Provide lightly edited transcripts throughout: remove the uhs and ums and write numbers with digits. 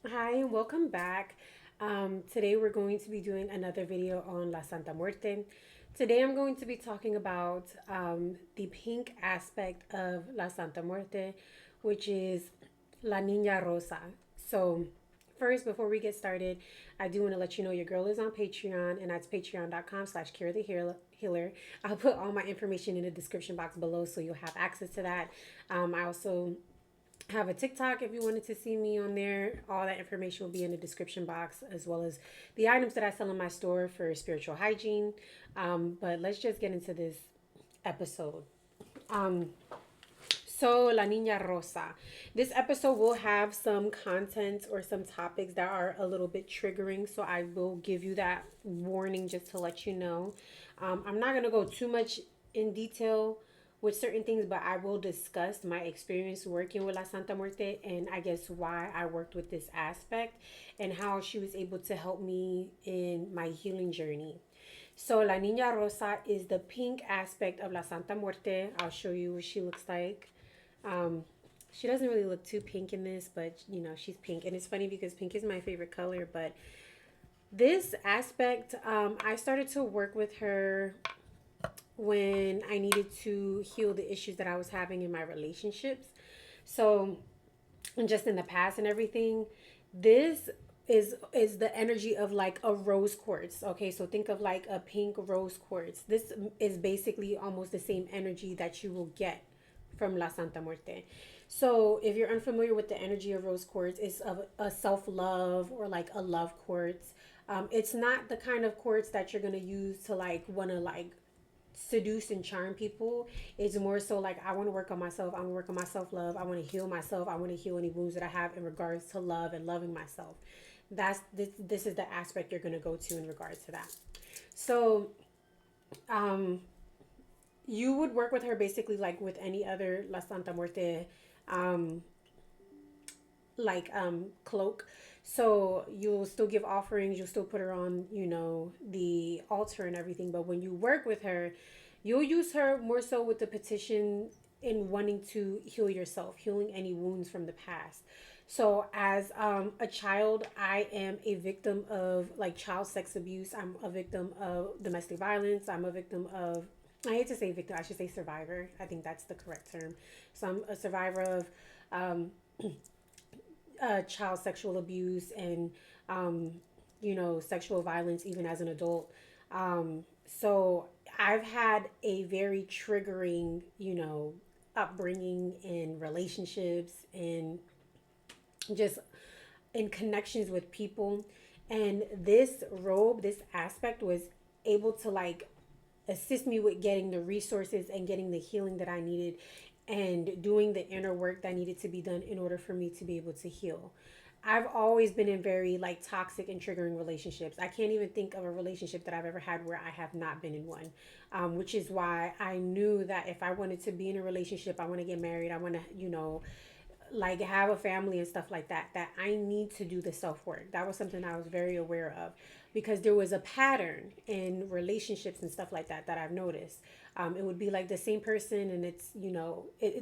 Hi, and welcome back. Today we're going to be doing another video on La Santa Muerte. Today I'm going to be talking about the pink aspect of La Santa Muerte, which is La Niña Rosa. So, first, before we get started, I do want to let you know your girl is on Patreon, and that's patreon.com/Kira the Healer. I'll put all my information in the description box below so you'll have access to that. I also have a TikTok if you wanted to see me on there. All that information will be in the description box, as well as the items that I sell in my store for spiritual hygiene. But let's just get into this episode. Um, so, La Niña Rosa. This episode will have some content or some topics that are a little bit triggering. So, I will give you that warning just to let you know. I'm not going to go too much in detail with certain things, but I will discuss my experience working with La Santa Muerte and I guess why I worked with this aspect and how she was able to help me in my healing journey. So, La Niña Rosa is the pink aspect of La Santa Muerte. I'll show you what she looks like. Um, she doesn't really look too pink in this, but she's pink. And it's funny because pink is my favorite color. But this aspect, I started to work with her when I needed to heal the issues that I was having in my relationships. So, and just in the past and everything, this is the energy of like a rose quartz. Okay, so think of like a pink rose quartz. This is basically almost the same energy that you will get from La Santa Muerte. So if you're unfamiliar with the energy of rose quartz, it's of a self love or like a love quartz. It's not the kind of quartz that you're gonna use to like wanna like seduce and charm people. It's more so like I want to work on myself. I want to work on my self love. I want to heal myself. I want to heal any wounds that I have in regards to love and loving myself. That's this is the aspect you're going to go to in regards to that. So, um, you would work with her basically like with any other La Santa Muerte um, cloak. So you'll still give offerings, you'll still put her on, the altar and everything. But when you work with her, you'll use her more so with the petition in wanting to heal yourself, healing any wounds from the past. So as a child, I am a victim of like child sex abuse. I'm a victim of domestic violence. I'm a victim of, I hate to say victim, I should say survivor. I think that's the correct term. So I'm a survivor of um, child sexual abuse and sexual violence even as an adult. So I've had a very triggering upbringing in relationships and just in connections with people, and this robe, this aspect was able to like assist me with getting the resources and getting the healing that I needed and doing the inner work that needed to be done in order for me to be able to heal. I've always been in very like toxic and triggering relationships. I can't even think of a relationship that I've ever had where I have not been in one, which is why I knew that if I wanted to be in a relationship, I want to get married, I want to, like have a family and stuff like that, that I need to do the self-work. That was something I was very aware of because there was a pattern in relationships and stuff like that that I've noticed. It would be like the same person and it's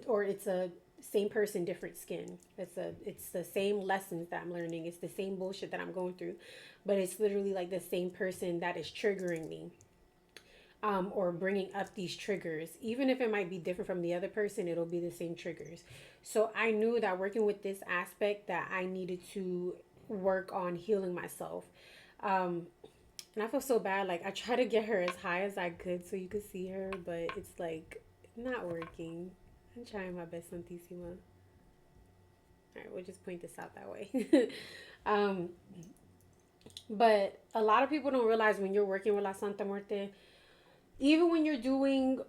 or it's a same person different skin. It's the same lessons that I'm learning, it's the same bullshit that I'm going through, but it's literally like the same person that is triggering me, or bringing up these triggers. Even if it might be different from the other person, it'll be the same triggers. So I knew that working with this aspect that I needed to work on healing myself. Um, and I feel so bad. Like I try to get her as high as I could so you could see her, but it's like not working. I'm trying my best, Santissima. All right, we'll just point this out that way. um, but a lot of people don't realize when you're working with La Santa Muerte, even when you're doing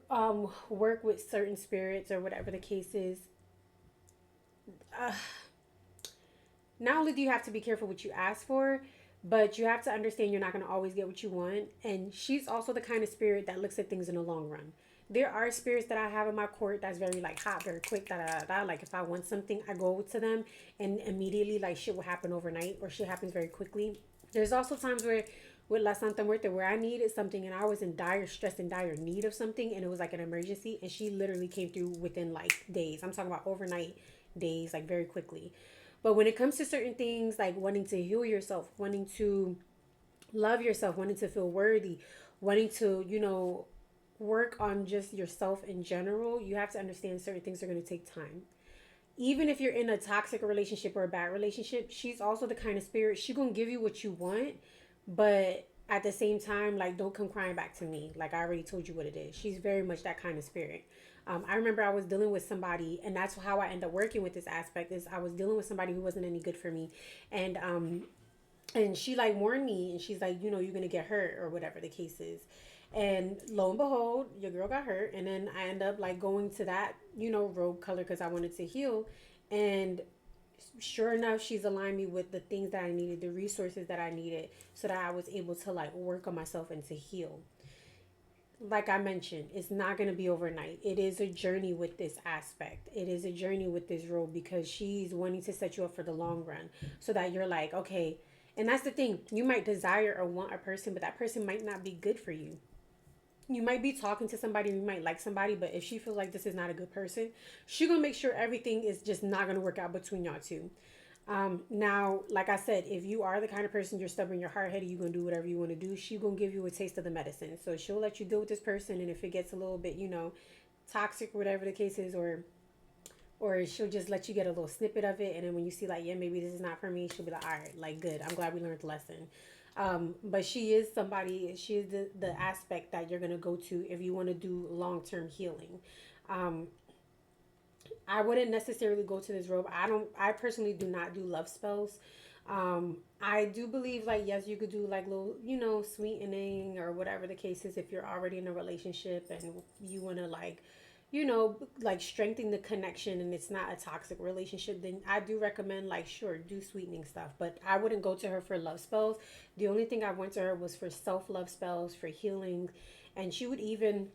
work with certain spirits or whatever the case is, uh, not only do you have to be careful what you ask for, but you have to understand you're not going to always get what you want. And she's also the kind of spirit that looks at things in the long run. There are spirits that I have in my court that's very like hot, very quick, da da da. Like if I want something, I go to them and immediately like shit will happen overnight or shit happens very quickly. There's also times where with La Santa Muerte where I needed something and I was in dire stress and dire need of something and it was like an emergency and she literally came through within like days. I'm talking about overnight days, like very quickly. But when it comes to certain things like wanting to heal yourself, wanting to love yourself, wanting to feel worthy, wanting to, work on just yourself in general, you have to understand certain things are going to take time. Even if you're in a toxic relationship or a bad relationship, she's also the kind of spirit, she gonna give you what you want, but at the same time, like, don't come crying back to me. Like, I already told you what it is. She's very much that kind of spirit. I remember I was dealing with somebody, and that's how I end up working with this aspect. Is I was dealing with somebody who wasn't any good for me, and she like warned me, and she's like, you're gonna get hurt or whatever the case is. And lo and behold, your girl got hurt, and then I end up like going to that, robe color because I wanted to heal. And sure enough, she's aligned me with the things that I needed, the resources that I needed, so that I was able to like work on myself and to heal. Like I mentioned, it's not going to be overnight. It is a journey with this aspect. It is a journey with this role, because she's wanting to set you up for the long run, so that you're like, okay. And that's the thing. You might desire or want a person, but that person might not be good for you. You might be talking to somebody, you might like somebody, but if she feels like this is not a good person, she gonna make sure everything is just not gonna work out between y'all two. Now, like I said, if you are the kind of person, you're stubborn, you're hard headed, you're gonna do whatever you want to do. She gonna give you a taste of the medicine. So she'll let you deal with this person, and if it gets a little bit, toxic, whatever the case is, or she'll just let you get a little snippet of it, and then when you see like, yeah, maybe this is not for me, she'll be like, all right, like, good. I'm glad we learned the lesson. But she is somebody. She is the aspect that you're gonna go to if you want to do long term healing. Um, I wouldn't necessarily go to this robe. I don't. I personally do not do love spells. I do believe like, yes, you could do like little, sweetening or whatever the case is if you're already in a relationship and you want to like, like strengthen the connection and it's not a toxic relationship. Then I do recommend like, sure, do sweetening stuff. But I wouldn't go to her for love spells. The only thing I went to her was for self love spells, for healing, and she would even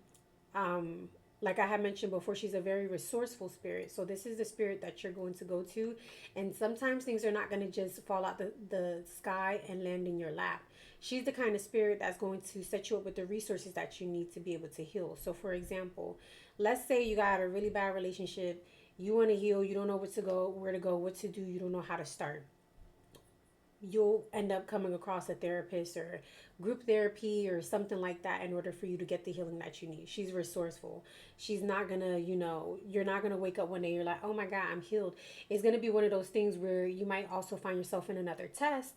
like I had mentioned before, she's a very resourceful spirit. So this is the spirit that you're going to go to. And sometimes things are not going to just fall out the sky and land in your lap. She's the kind of spirit that's going to set you up with the resources that you need to be able to heal. So for example, let's say you got a really bad relationship. You want to heal. You don't know where to go, what to do. You don't know how to start. You'll end up coming across a therapist or group therapy or something like that in order for you to get the healing that you need. She's resourceful. She's not gonna, you're not gonna wake up one day, you're like, oh my God, I'm healed. It's gonna be one of those things where you might also find yourself in another test.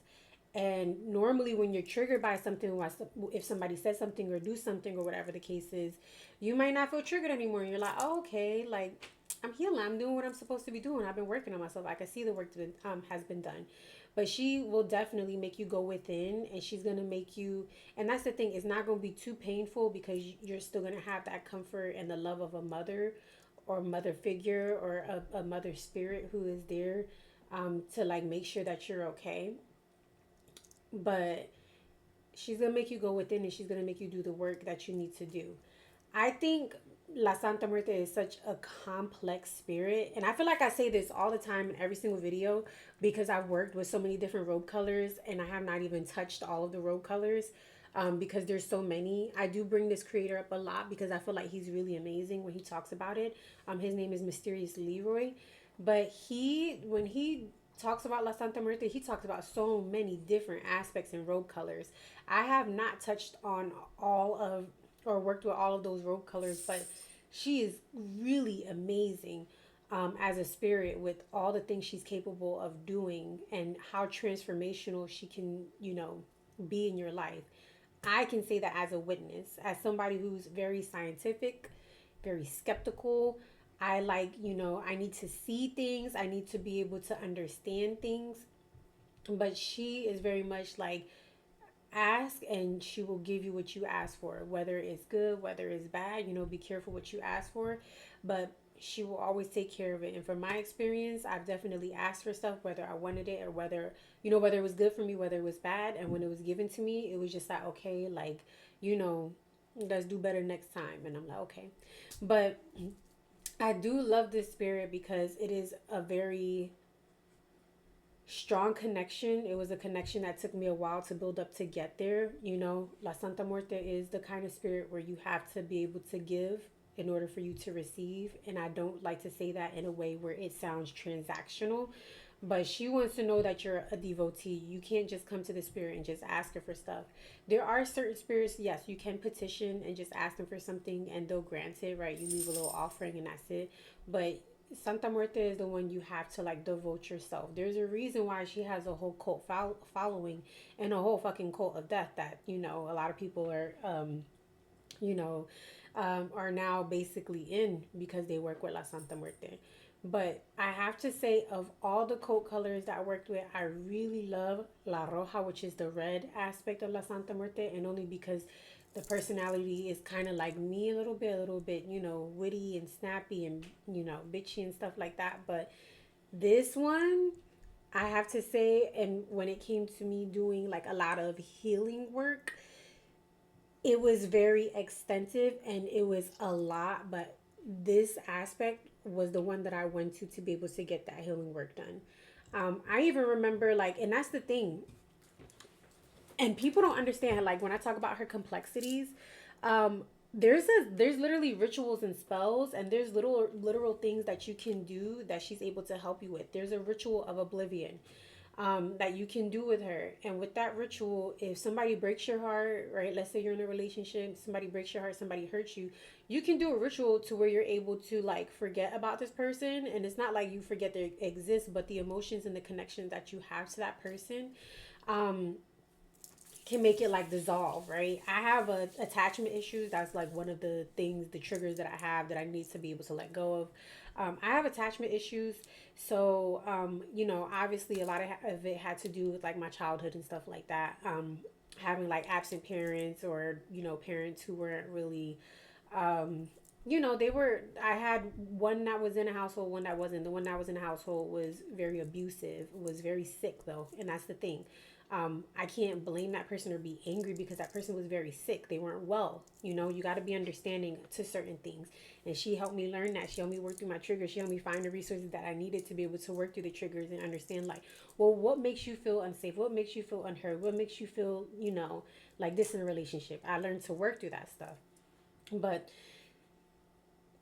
And normally, when you're triggered by something, if somebody says something or do something or whatever the case is, you might not feel triggered anymore. You're like, oh, okay, like, I'm healing. I'm doing what I'm supposed to be doing. I've been working on myself. I can see the work that has been done. But she will definitely make you go within, and she's gonna make you. And that's the thing. It's not gonna be too painful because you're still gonna have that comfort and the love of a mother, or mother figure, or a mother spirit who is there, to like make sure that you're okay. But she's gonna make you go within, and she's gonna make you do the work that you need to do. I think La Santa Muerte is such a complex spirit. And I feel like I say this all the time in every single video because I've worked with so many different robe colors and I have not even touched all of the robe colors, because there's so many. I do bring this creator up a lot because I feel like he's really amazing when he talks about it. His name is Mysterious Leroy. But when he talks about La Santa Muerte, he talks about so many different aspects and robe colors. I have not touched on all of or worked with all of those robe colors, but she is really amazing, as a spirit, with all the things she's capable of doing and how transformational she can, be in your life. I can say that as a witness, as somebody who's very scientific, very skeptical. I like, I need to see things, I need to be able to understand things. But she is very much like, ask and she will give you what you ask for, whether it's good, whether it's bad. Be careful what you ask for, but she will always take care of it. And from my experience, I've definitely asked for stuff, whether I wanted it or whether it was good for me, whether it was bad. And when it was given to me, it was just like, okay, like, you know let's do better next time. And I'm like, okay. But I do love this spirit because it is a very strong connection. It was a connection that took me a while to build up to get there. La Santa Muerte is the kind of spirit where you have to be able to give in order for you to receive. And I don't like to say that in a way where it sounds transactional, but she wants to know that you're a devotee. You can't just come to the spirit and just ask her for stuff. There are certain spirits, yes, you can petition and just ask them for something and they'll grant it, right? You leave a little offering and that's it. But Santa Muerte is the one you have to like devote yourself. There's a reason why she has a whole cult following and a whole fucking cult of death that, a lot of people are, you know, are now basically in because they work with La Santa Muerte. But I have to say, of all the coat colors that I worked with, I really love La Roja, which is the red aspect of La Santa Muerte, and only because the personality is kind of like me a little bit, witty and snappy and, bitchy and stuff like that. But this one, I have to say, and when it came to me doing like a lot of healing work, it was very extensive and it was a lot, but this aspect was the one that I went to be able to get that healing work done. I even remember like, and that's the thing, and people don't understand like when I talk about her complexities. Um, there's literally rituals and spells, and there's little literal things that you can do that she's able to help you with. There's a ritual of oblivion that you can do with her. And with that ritual, if somebody breaks your heart, right? Let's say you're in a relationship, somebody breaks your heart, somebody hurts you, you can do a ritual to where you're able to like forget about this person. And it's not like you forget they exist, but the emotions and the connection that you have to that person um, can make it like dissolve, right? I have attachment issues. That's like one of the things, the triggers that I have that I need to be able to let go of. I have attachment issues. So, obviously a lot of it had to do with like my childhood and stuff like that. Having like absent parents or, parents who weren't really, I had one that was in a household, one that wasn't. The one that was in a household was very abusive, was very sick though. And that's the thing. I can't blame that person or be angry because that person was very sick. They weren't well. You got to be understanding to certain things. And she helped me learn that. She helped me work through my triggers. She helped me find the resources that I needed to be able to work through the triggers and understand, like, well, what makes you feel unsafe? What makes you feel unheard? What makes you feel, like this in a relationship? I learned to work through that stuff. But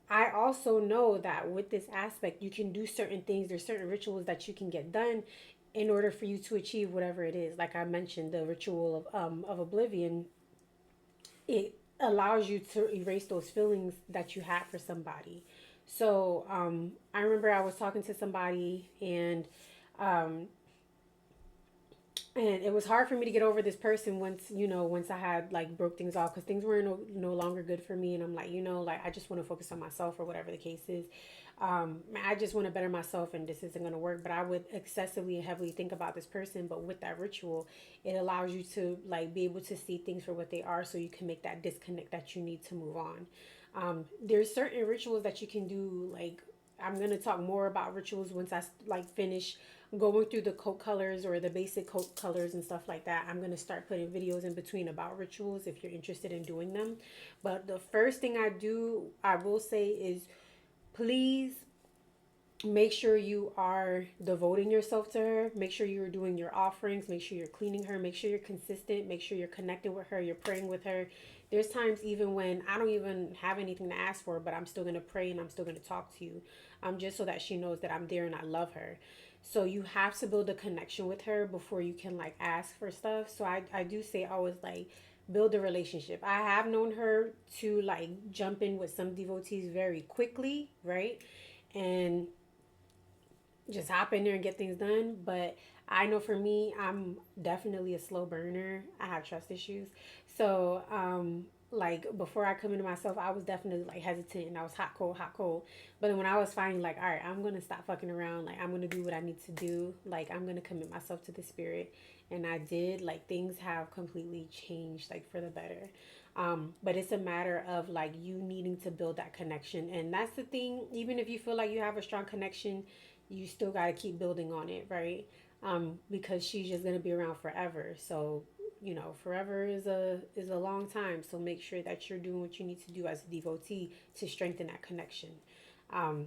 I also know that with this aspect, you can do certain things. There's certain rituals that you can get done in order for you to achieve whatever it is. Like I mentioned, the ritual of oblivion, it allows you to erase those feelings that you had for somebody. So I remember I was talking to somebody um, and it was hard for me to get over this person once I had like broke things off because things were no longer good for me, and I'm like, like I just want to focus on myself or whatever the case is. I just want to better myself and this isn't going to work, but I would excessively and heavily think about this person. But with that ritual, it allows you to like be able to see things for what they are, so you can make that disconnect that you need to move on. There's certain rituals that you can do. Like I'm going to talk more about rituals once I like finish going through the coat colors or the basic coat colors and stuff like that. I'm going to start putting videos in between about rituals if you're interested in doing them. But the first thing I will say is, please make sure you are devoting yourself to her. Make sure you're doing your offerings. Make sure you're cleaning her. Make sure you're consistent. Make sure you're connecting with her. You're praying with her. There's times even when I don't even have anything to ask for, but I'm still going to pray and I'm still going to talk to you, just so that she knows that I'm there and I love her. So you have to build a connection with her before you can like ask for stuff. So I do say always like build a relationship. I have known her to like jump in with some devotees very quickly, right? And just hop in there and get things done. But I know for me, I'm definitely a slow burner. I have trust issues. So, like before I come into myself, I was definitely like hesitant and I was hot, cold, hot, cold. But then when I was finally like, all right, I'm going to stop fucking around. Like, I'm going to do what I need to do. Like, I'm going to commit myself to the spirit. And I did. Like, things have completely changed, like, for the better. But it's a matter of like you needing to build that connection. And that's the thing, even if you feel like you have a strong connection, you still got to keep building on it, right? Because she's just going to be around forever. So, forever is a long time. So make sure that you're doing what you need to do as a devotee to strengthen that connection. Um,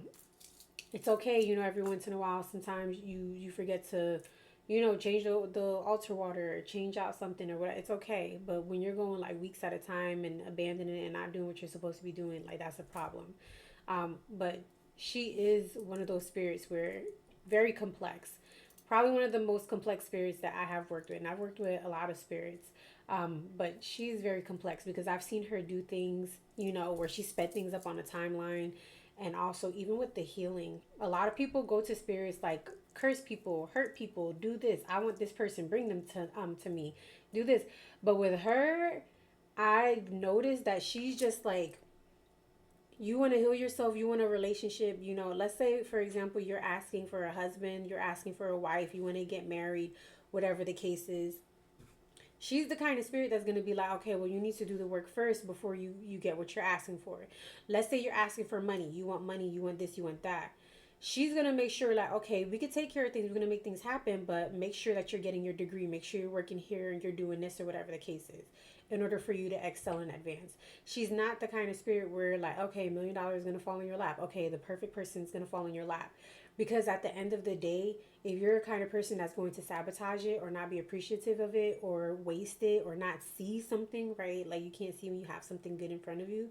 it's okay, every once in a while, sometimes you forget to, change the altar water or change out something or whatever. It's okay. But when you're going like weeks at a time and abandoning it and not doing what you're supposed to be doing, like that's a problem. But she is one of those spirits where very complex. Probably one of the most complex spirits that I have worked with. And I've worked with a lot of spirits. But she's very complex because I've seen her do things, where she sped things up on a timeline. And also, even with the healing, a lot of people go to spirits like curse people, hurt people, do this. I want this person, bring them to me, do this. But with her, I noticed that she's just like, you want to heal yourself, you want a relationship, let's say, for example, you're asking for a husband, you're asking for a wife, you want to get married, whatever the case is. She's the kind of spirit that's going to be like, okay, well, you need to do the work first before you get what you're asking for. Let's say you're asking for money, you want this, you want that. She's going to make sure, like, okay, we could take care of things, we're going to make things happen, but make sure that you're getting your degree, make sure you're working here and you're doing this or whatever the case is, in order for you to excel and advance. She's not the kind of spirit where, like, okay, $1 million is going to fall in your lap. Okay, the perfect person is going to fall in your lap. Because at the end of the day, if you're a kind of person that's going to sabotage it or not be appreciative of it or waste it or not see something, right? Like, you can't see when you have something good in front of you,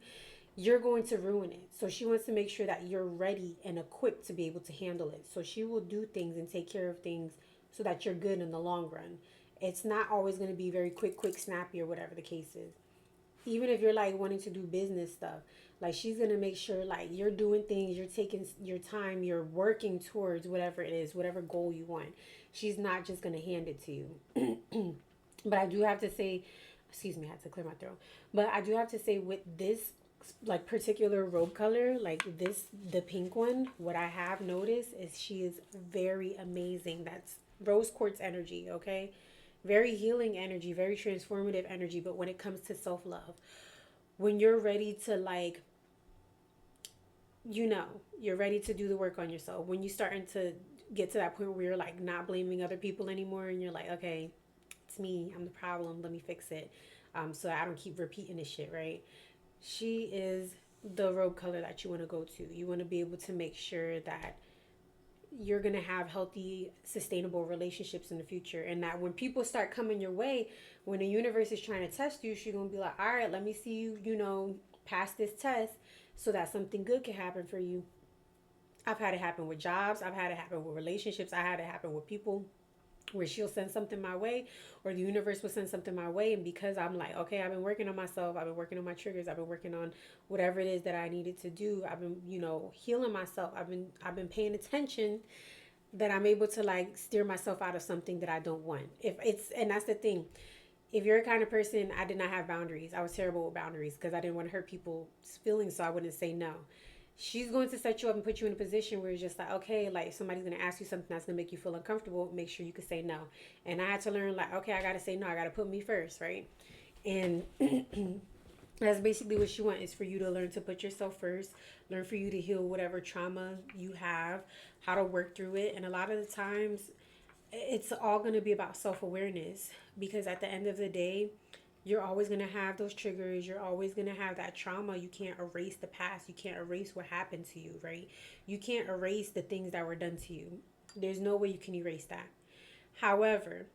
you're going to ruin it. So she wants to make sure that you're ready and equipped to be able to handle it. So she will do things and take care of things so that you're good in the long run. It's not always going to be very quick, snappy, or whatever the case is. Even if you're like wanting to do business stuff, like, she's going to make sure like you're doing things, you're taking your time, you're working towards whatever it is, whatever goal you want. She's not just going to hand it to you. But I do have to say, excuse me, I had to clear my throat. But I do have to say, with this like particular robe color, like this, the pink one, what I have noticed is she is very amazing. That's rose quartz energy, okay? Very healing energy, very transformative energy. But when it comes to self-love, when you're ready to, like, you're ready to do the work on yourself, when you're starting to get to that point where you're like not blaming other people anymore, and you're like, okay, it's me, I'm the problem, let me fix it, so I don't keep repeating this shit, right? She is the robe color that you want to go to. You want to be able to make sure that you're going to have healthy, sustainable relationships in the future. And that when people start coming your way, when the universe is trying to test you, she's going to be like, all right, let me see you, pass this test so that something good can happen for you. I've had it happen with jobs. I've had it happen with relationships. I had it happen with people where she'll send something my way, or the universe will send something my way, and because I'm like, okay, I've been working on myself, I've been working on my triggers, I've been working on whatever it is that I needed to do, I've been, healing myself, I've been paying attention, that I'm able to like steer myself out of something that I don't want. If it's, and that's the thing, if you're a kind of person, I did not have boundaries. I was terrible with boundaries because I didn't want to hurt people's feelings, so I wouldn't say no. She's going to set you up and put you in a position where it's just like, okay, like, somebody's going to ask you something that's going to make you feel uncomfortable, make sure you can say no. And I had to learn, like, okay, I got to say no. I got to put me first, right? And that's basically what she wants, is for you to learn to put yourself first, learn for you to heal whatever trauma you have, how to work through it. And a lot of the times, it's all going to be about self-awareness, because at the end of the day, you're always going to have those triggers. You're always going to have that trauma. You can't erase the past. You can't erase what happened to you, right? You can't erase the things that were done to you. There's no way you can erase that. However,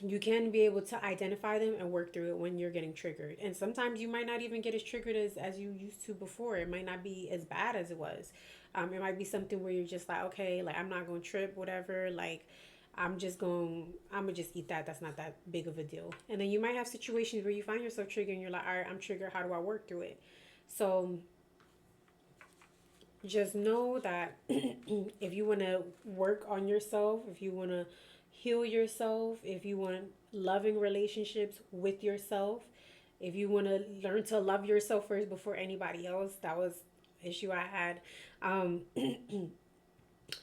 you can be able to identify them and work through it when you're getting triggered. And sometimes you might not even get as triggered as you used to before. It might not be as bad as it was. It might be something where you're just like, okay, like, I'm not going to trip, whatever. Like, I'm gonna just eat that. That's not that big of a deal. And then you might have situations where you find yourself triggered and you're like, all right, I'm triggered. How do I work through it? So just know that if you want to work on yourself, if you want to heal yourself, if you want loving relationships with yourself, if you want to learn to love yourself first before anybody else, that was an issue I had. Um,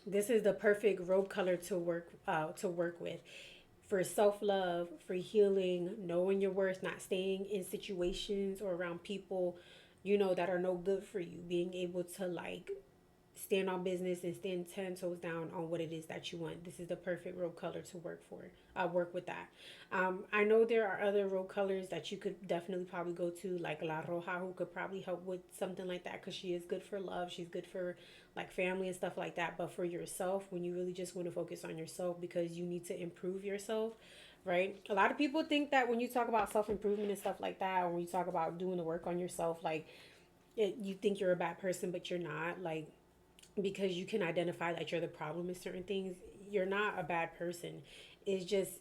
this is the perfect robe color to work with, for self-love, for healing, knowing your worth, not staying in situations or around people that are no good for you, being able to like stand on business and stand 10 toes down on what it is that you want. This is the perfect robe color to work for. Work with that. I know there are other robe colors that you could definitely probably go to, like La Roja, who could probably help with something like that, because she is good for love. She's good for like family and stuff like that. But for yourself, when you really just want to focus on yourself because you need to improve yourself, right? A lot of people think that when you talk about self-improvement and stuff like that, or when you talk about doing the work on yourself, like, you think you're a bad person, but you're not. Like, because you can identify that you're the problem in certain things, you're not a bad person. It's just,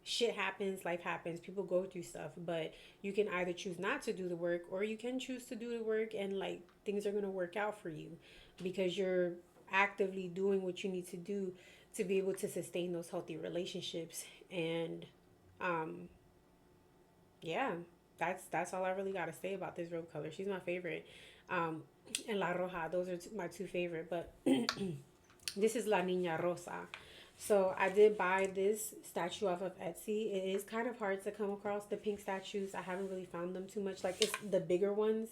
shit happens, life happens, people go through stuff, but you can either choose not to do the work or you can choose to do the work, and like things are going to work out for you because you're actively doing what you need to do to be able to sustain those healthy relationships. And um yeah, that's all I really got to say about this robe color. She's my favorite. Um, and La Roja, those are my two favorite. But this is La Niña Rosa. So I did buy this statue off of Etsy. It is kind of hard to come across the pink statues. I haven't really found them too much. Like, it's the bigger ones,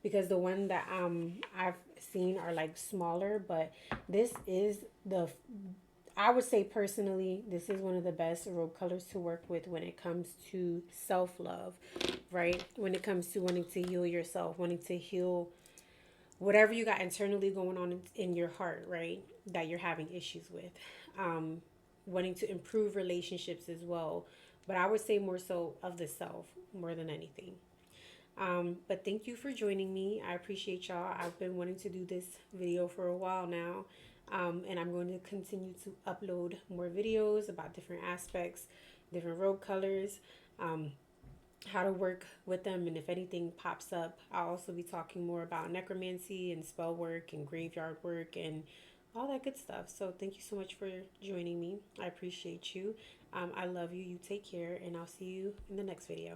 because the one that I've seen are like smaller. But this is the, I would say personally, this is one of the best robe colors to work with when it comes to self love, right? When it comes to wanting to heal yourself, wanting to heal whatever you got internally going on in your heart, right? That you're having issues with. Um, Wanting to improve relationships as well. But I would say more so of the self more than anything. But thank you for joining me. I appreciate y'all. I've been wanting to do this video for a while now. And I'm going to continue to upload more videos about different aspects, different robe colors, um, how to work with them. And if anything pops up, I'll also be talking more about necromancy and spell work and graveyard work and all that good stuff. So thank you so much for joining me. I appreciate you. I love you. You take care, and I'll see you in the next video.